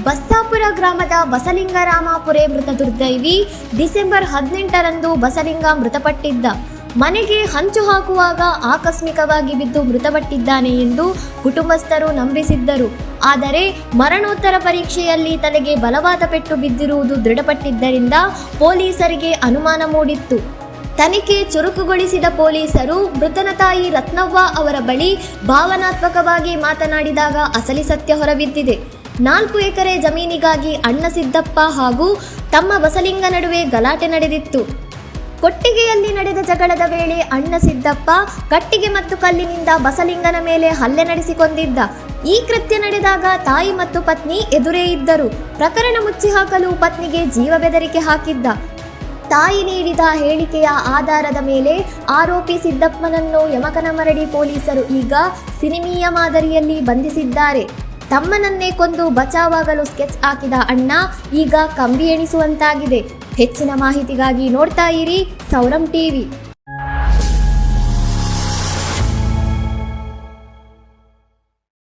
ಬಸ್ಸಾಪುರ ಗ್ರಾಮದ ಬಸಲಿಂಗರಾಮಪುರೆ ಮೃತ ದುರ್ದೈವಿ ಡಿಸೆಂಬರ್ 18ರಂದು ಬಸಲಿಂಗ ಮೃತಪಟ್ಟಿದ್ದ. ಮನೆಗೆ ಹಂಚು ಹಾಕುವಾಗ ಆಕಸ್ಮಿಕವಾಗಿ ಬಿದ್ದು ಮೃತಪಟ್ಟಿದ್ದಾನೆ ಎಂದು ಕುಟುಂಬಸ್ಥರು ನಂಬಿಸಿದ್ದರು. ಆದರೆ ಮರಣೋತ್ತರ ಪರೀಕ್ಷೆಯಲ್ಲಿ ತಲೆಗೆ ಬಲವಾದ ಪೆಟ್ಟು ಬಿದ್ದಿರುವುದು ದೃಢಪಟ್ಟಿದ್ದರಿಂದ ಪೊಲೀಸರಿಗೆ ಅನುಮಾನ ಮೂಡಿತ್ತು. ತನಿಖೆ ಚುರುಕುಗೊಳಿಸಿದ ಪೊಲೀಸರು ಮೃತನ ತಾಯಿ ರತ್ನವ್ವ ಅವರ ಬಳಿ ಭಾವನಾತ್ಮಕವಾಗಿ ಮಾತನಾಡಿದಾಗ ಅಸಲಿ ಸತ್ಯ ಹೊರಬಿದ್ದಿದೆ. 4 ಎಕರೆ ಜಮೀನಿಗಾಗಿ ಅಣ್ಣ ಸಿದ್ದಪ್ಪ ಹಾಗೂ ತಮ್ಮ ಬಸಲಿಂಗ ನಡುವೆ ಗಲಾಟೆ ನಡೆದಿತ್ತು. ಕೊಟ್ಟಿಗೆಯಲ್ಲಿ ನಡೆದ ಜಗಳದ ವೇಳೆ ಅಣ್ಣ ಸಿದ್ದಪ್ಪ ಕಟ್ಟಿಗೆ ಮತ್ತು ಕಲ್ಲಿನಿಂದ ಬಸಲಿಂಗನ ಮೇಲೆ ಹಲ್ಲೆ ನಡೆಸಿಕೊಂಡಿದ್ದ. ಈ ಕೃತ್ಯ ನಡೆದಾಗ ತಾಯಿ ಮತ್ತು ಪತ್ನಿ ಎದುರೇ ಇದ್ದರು. ಪ್ರಕರಣ ಮುಚ್ಚಿಹಾಕಲು ಪತ್ನಿಗೆ ಜೀವ ಬೆದರಿಕೆ ಹಾಕಿದ್ದ. ತಾಯಿ ನೀಡಿದ ಹೇಳಿಕೆಯ ಆಧಾರದ ಮೇಲೆ ಆರೋಪಿ ಸಿದ್ದಪ್ಪನನ್ನು ಯಮಕನಮರಡಿ ಪೊಲೀಸರು ಈಗ ಸಿನಿಮೀಯ ಮಾದರಿಯಲ್ಲಿ ಬಂಧಿಸಿದ್ದಾರೆ. ತಮ್ಮನನ್ನೇ ಕೊಂದು ಬಚಾವಾಗಲು ಸ್ಕೆಚ್ ಹಾಕಿದ ಅಣ್ಣ ಈಗ ಕಂಬಿ ಎಣಿಸುವಂತಾಗಿದೆ. ಹೆಚ್ಚಿನ ಮಾಹಿತಿಗಾಗಿ ನೋಡ್ತಾ ಇರಿ ಸೌರಂ ಟಿವಿ.